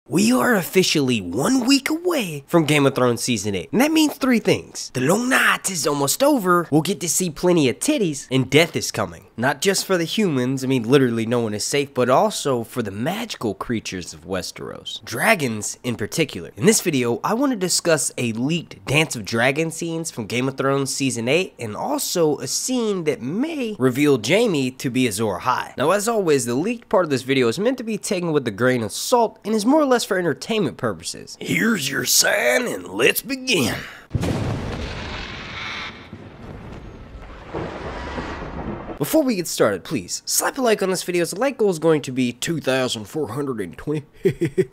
We are officially 1 week away from Game of Thrones Season 8, and that means three things. The long night is almost over, we'll get to see plenty of titties, and death is coming. Not just for the humans, I mean literally no one is safe, but also for the magical creatures of Westeros. Dragons in particular. In this video, I want to discuss a leaked Dance of Dragons scenes from Game of Thrones Season 8, and also a scene that may reveal Jaime to be Azor Ahai. Now as always, the leaked part of this video is meant to be taken with a grain of salt, and is more or less for entertainment purposes. Here's your sign and let's begin. Before we get started, please slap a like on this video as the like goal is going to be 2,420.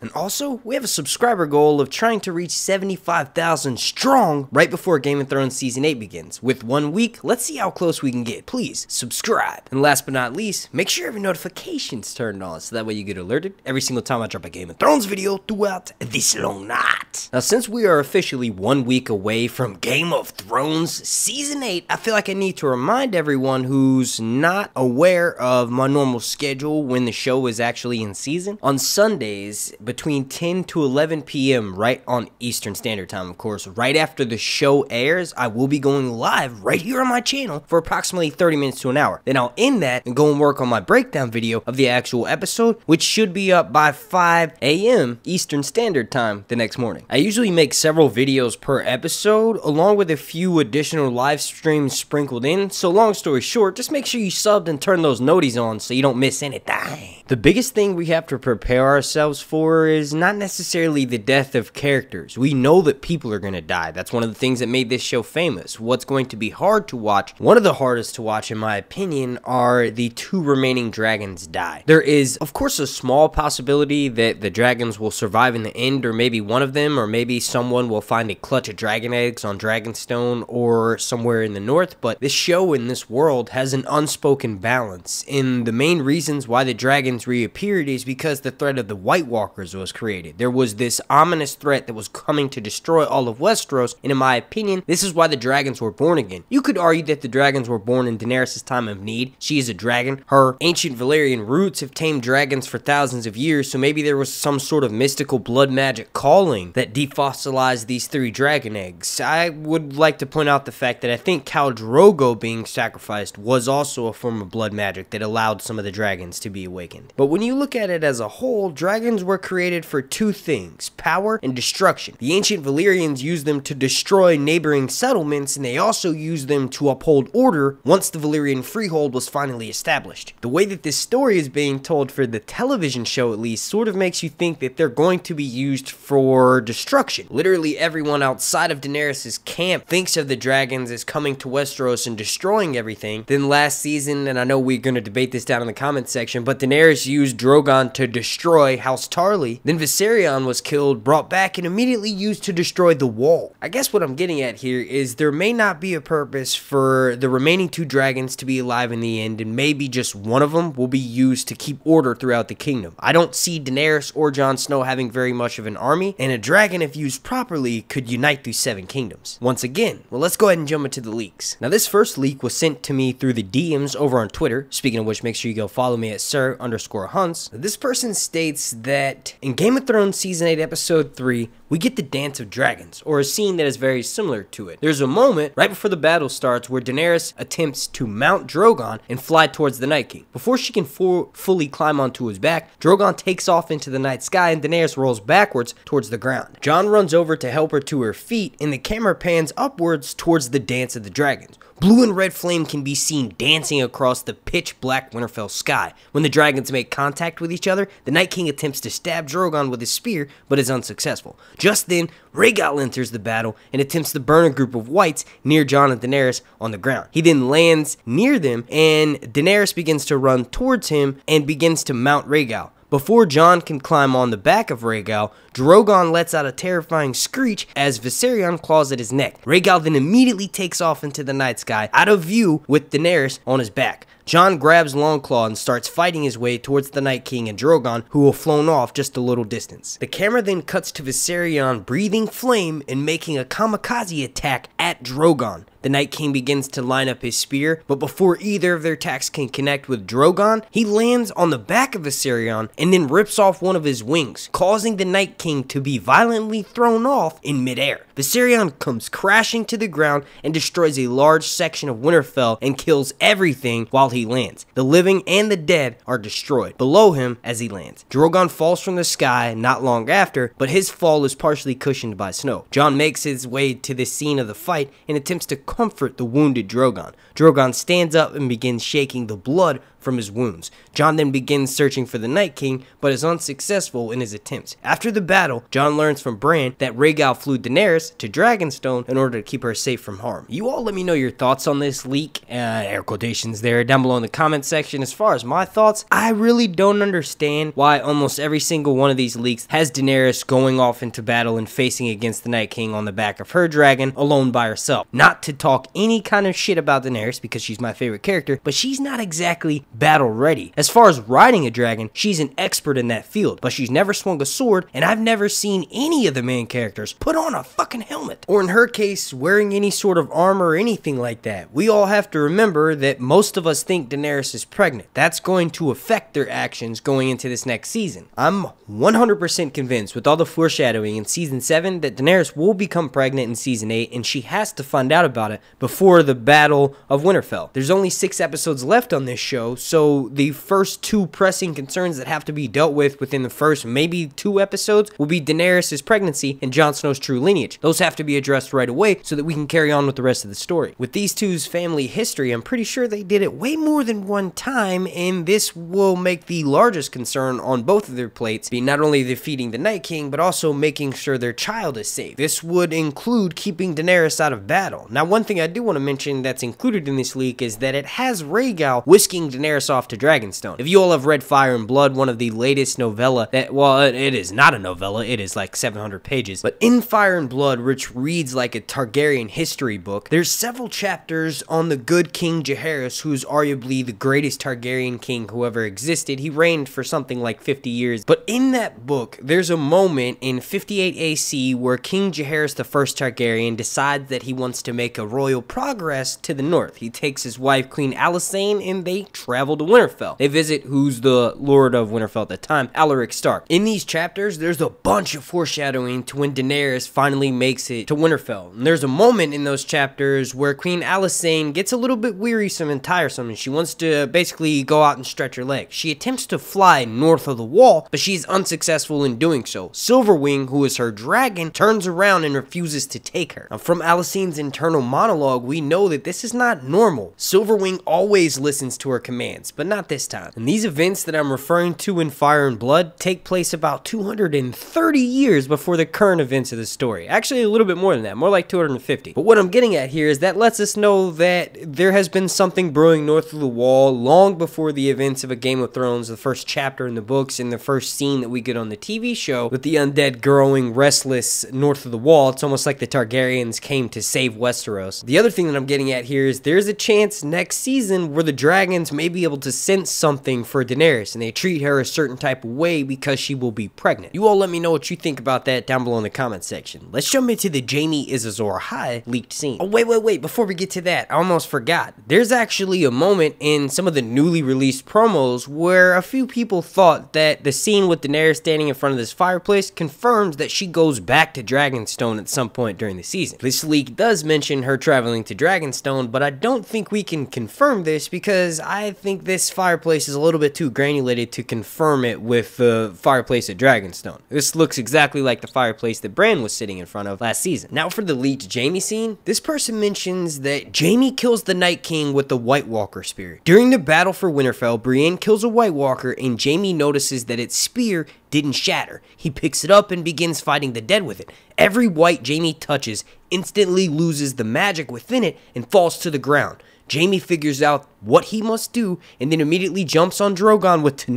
And also, we have a subscriber goal of trying to reach 75,000 strong right before Game of Thrones Season 8 begins. With 1 week, let's see how close we can get. Please subscribe. And last but not least, make sure every notification's turned on so that way you get alerted every single time I drop a Game of Thrones video throughout this long night. Now, since we are officially 1 week away from Game of Thrones Season 8, I feel like I need to remind everyone who's not aware of my normal schedule when the show is actually in season. On Sundays, between 10 to 11 p.m. right on Eastern Standard Time, of course, right after the show airs, I will be going live right here on my channel for approximately 30 minutes to an hour. Then I'll end that and go and work on my breakdown video of the actual episode, which should be up by 5 a.m. Eastern Standard Time the next morning. I usually make several videos per episode, along with a few additional live streams sprinkled in, so long story short, just make sure you subbed and turn those noties on so you don't miss anything. The biggest thing we have to prepare ourselves for is not necessarily the death of characters. We know that people are going to die. That's one of the things that made this show famous. What's going to be hard to watch, one of the hardest to watch in my opinion, are the two remaining dragons die. There is, of course, a small possibility that the dragons will survive in the end, or maybe one of them, or maybe someone will find a clutch of dragon eggs on Dragonstone or somewhere in the north, but this show in this world has an unspoken balance, and the main reasons why the dragons reappeared is because the threat of the White Walkers was created. There was this ominous threat that was coming to destroy all of Westeros, and in my opinion, this is why the dragons were born again. You could argue that the dragons were born in Daenerys' time of need. She is a dragon. Her ancient Valyrian roots have tamed dragons for thousands of years, so maybe there was some sort of mystical blood magic calling that defossilized these three dragon eggs. I would like to point out the fact that I think Khal Drogo being sacrificed was also a form of blood magic that allowed some of the dragons to be awakened. But when you look at it as a whole, dragons were created for two things: power and destruction. The ancient Valyrians used them to destroy neighboring settlements, and they also used them to uphold order once the Valyrian freehold was finally established. The way that this story is being told for the television show, at least, sort of makes you think that they're going to be used for destruction. Literally everyone outside of Daenerys' camp thinks of the dragons as coming to Westeros and destroying everything. Then last season, and I know we're going to debate this down in the comments section, but Daenerys used Drogon to destroy House Tarly. Then Viserion was killed, brought back, and immediately used to destroy the wall. I guess what I'm getting at here is there may not be a purpose for the remaining two dragons to be alive in the end, and maybe just one of them will be used to keep order throughout the kingdom. I don't see Daenerys or Jon Snow having very much of an army, and a dragon, if used properly, could unite through 7 kingdoms. Once again, well, let's go ahead and jump into the leaks. Now, this first leak was sent to me through the DMs over on Twitter. Speaking of which, make sure you go follow me at Sir_Hunts. This person states that in Game of Thrones Season 8 Episode 3, we get the Dance of Dragons, or a scene that is very similar to it. There's a moment right before the battle starts where Daenerys attempts to mount Drogon and fly towards the Night King. Before she can fully climb onto his back, Drogon takes off into the night sky and Daenerys rolls backwards towards the ground. Jon runs over to help her to her feet, and the camera pans upwards towards the Dance of the Dragons. Blue and red flame can be seen dancing across the pitch black Winterfell sky. When the dragons make contact with each other, the Night King attempts to stab Drogon with his spear, but is unsuccessful. Just then, Rhaegal enters the battle and attempts to burn a group of whites near Jon and Daenerys on the ground. He then lands near them, and Daenerys begins to run towards him and begins to mount Rhaegal. Before Jon can climb on the back of Rhaegal, Drogon lets out a terrifying screech as Viserion claws at his neck. Rhaegal then immediately takes off into the night sky, out of view with Daenerys on his back. Jon grabs Longclaw and starts fighting his way towards the Night King and Drogon, who have flown off just a little distance. The camera then cuts to Viserion breathing flame and making a kamikaze attack at Drogon. The Night King begins to line up his spear, but before either of their attacks can connect with Drogon, he lands on the back of Viserion and then rips off one of his wings, causing the Night King to be violently thrown off in midair. Viserion comes crashing to the ground and destroys a large section of Winterfell and kills everything while he lands. The living and the dead are destroyed below him as he lands. Drogon falls from the sky not long after, but his fall is partially cushioned by snow. Jon makes his way to the scene of the fight and attempts to comfort the wounded Drogon. Drogon stands up and begins shaking the blood from his wounds. Jon then begins searching for the Night King, but is unsuccessful in his attempts. After the battle, Jon learns from Bran that Rhaegal flew Daenerys to Dragonstone in order to keep her safe from harm. You all let me know your thoughts on this leak, air quotations there, down below in the comment section. As far as my thoughts, I really don't understand why almost every single one of these leaks has Daenerys going off into battle and facing against the Night King on the back of her dragon alone by herself. Not to talk any kind of shit about Daenerys because she's my favorite character, but she's not exactly battle ready. As far as riding a dragon, she's an expert in that field, but she's never swung a sword, and I've never seen any of the main characters put on a fucking helmet, or in her case, wearing any sort of armor or anything like that. We all have to remember that most of us think Daenerys is pregnant. That's going to affect their actions going into this next season. I'm 100% convinced with all the foreshadowing in season 7 that Daenerys will become pregnant in season 8, and she has to find out about it before the Battle of Winterfell. There's only 6 episodes left on this show, so the first 2 pressing concerns that have to be dealt with within the first maybe 2 episodes will be Daenerys' pregnancy and Jon Snow's true lineage. Those have to be addressed right away so that we can carry on with the rest of the story. With these two's family history, I'm pretty sure they did it way more than one time, and this will make the largest concern on both of their plates be not only defeating the Night King, but also making sure their child is safe. This would include keeping Daenerys out of battle. Now, one thing I do want to mention that's included in this leak is that it has Rhaegal whisking Daenerys off to Dragonstone. If you all have read Fire and Blood, one of the latest novella that, well, it is not a novella, it is like 700 pages, but in Fire and Blood, which reads like a Targaryen history book, there's several chapters on the good King Jaehaerys, who's arguably the greatest Targaryen king who ever existed. He reigned for something like 50 years, but in that book, there's a moment in 58 AC where King Jaehaerys the First Targaryen decides that he wants to make a royal progress to the north. He takes his wife, Queen Alysanne, and they travel to Winterfell. They visit who's the Lord of Winterfell at the time, Alaric Stark. In these chapters, there's a bunch of foreshadowing to when Daenerys finally makes it to Winterfell. And there's a moment in those chapters where Queen Alysanne gets a little bit wearisome and tiresome, and she wants to basically go out and stretch her legs. She attempts to fly north of the wall, but she's unsuccessful in doing so. Silverwing, who is her dragon, turns around and refuses to take her. Now, from Alysanne's internal monologue, we know that this is not normal. Silverwing always listens to her commands, but not this time. And these events that I'm referring to in Fire and Blood take place about 230 years before the current events of the story. Actually, a little bit more than that, more like 250. But what I'm getting at here is that lets us know that there has been something brewing north of the wall long before the events of A Game of Thrones, the first chapter in the books and the first scene that we get on the TV show with the undead growing restless north of the wall. It's almost like the Targaryens came to save Westeros. The other thing that I'm getting at here is there's a chance next season where the dragons may be able to sense something for Daenerys and they treat her a certain type of way because she will be pregnant. You all let me know what you think about that down below in the comment section. Let's jump into the Jaime is Azor Ahai leaked scene. Oh, wait, before we get to that, I almost forgot. There's actually a moment in some of the newly released promos where a few people thought that the scene with Daenerys standing in front of this fireplace confirms that she goes back to Dragonstone at some point during the season. This leak does mention her traveling to Dragonstone, but I don't think we can confirm this because I think this fireplace is a little bit too granulated to confirm it with the fireplace at Dragonstone. This looks exactly like the fireplace that Bran was sitting in front of last season. Now for the leaked Jaime scene, this person mentions that Jaime kills the Night King with the White Walker spear. During the battle for Winterfell, Brienne kills a White Walker and Jaime notices that its spear didn't shatter. He picks it up and begins fighting the dead with it. Every white Jaime touches instantly loses the magic within it and falls to the ground. Jaime figures out what he must do and then immediately jumps on Drogon with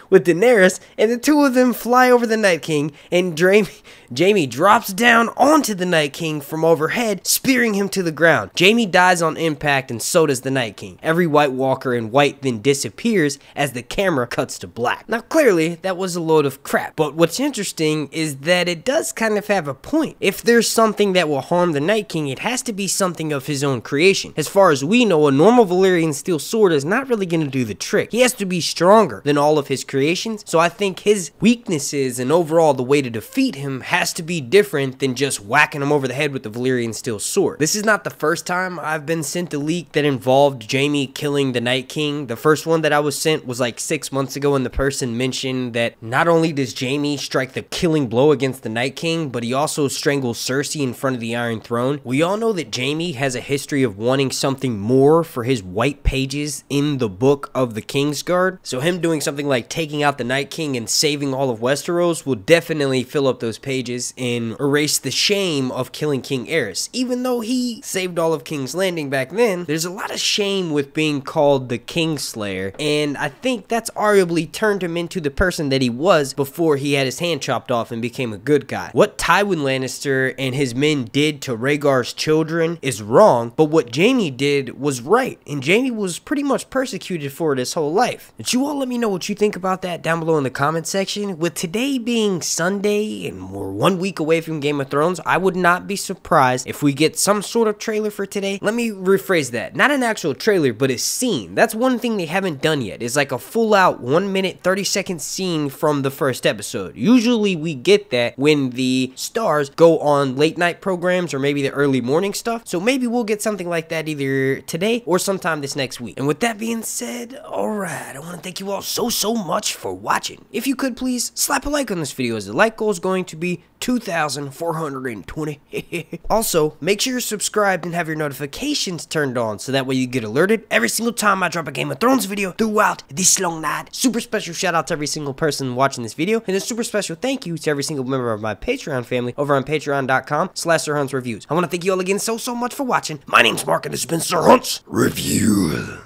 with Daenerys, and the two of them fly over the Night King, and Jaime drops down onto the Night King from overhead, spearing him to the ground. Jaime dies on impact, and so does the Night King. Every White Walker in white then disappears as the camera cuts to black. Now clearly that was a load of crap, but what's interesting is that it does kind of have a point. If there's something that will harm the Night King, it has to be something of his own creation. As far as we know, a normal Valyrian steel sword is not really going to do the trick. He has to be stronger than all of his creations, so I think his weaknesses and overall the way to defeat him has to be different than just whacking him over the head with the Valyrian steel sword. This is not the first time I've been sent a leak that involved Jaime killing the Night King. The first one that I was sent was like 6 months ago, and the person mentioned that not only does Jaime strike the killing blow against the Night King, but he also strangles Cersei in front of the Iron Throne. We all know that Jaime has a history of wanting something more for his white pages in the book of the Kingsguard, so him doing something like taking out the Night King and saving all of Westeros will definitely fill up those pages and erase the shame of killing King Aerys. Even though he saved all of King's Landing back then, there's a lot of shame with being called the Kingslayer, and I think that's arguably turned him into the person that he was before he had his hand chopped off and became a good guy. What Tywin Lannister and his men did to Rhaegar's children is wrong, but what Jaime did was right, and Jaime was pretty much persecuted for it his whole life. But you all let me know what you think about that down below in the comment section. With today being Sunday and we're 1 week away from Game of Thrones, I would not be surprised if we get some sort of trailer for today. Let me rephrase that. Not an actual trailer, but a scene. That's one thing they haven't done yet. It's like a full out 1 minute 30-second scene from the first episode. Usually we get that when the stars go on late night programs or maybe the early morning stuff. So maybe we'll get something like that either today or sometime this next week. And with that being said, alright, I want to thank you all so much for watching. If you could please slap a like on this video, as the like goal is going to be 2,420. Also, make sure you're subscribed and have your notifications turned on so that way you get alerted every single time I drop a Game of Thrones video throughout this long night. Super special shout out to every single person watching this video, and a super special thank you to every single member of my Patreon family over on patreon.com/SirHuntsReviews. I want to thank you all again so much for watching. My name's Mark, and this has been Sir Hunt's Review.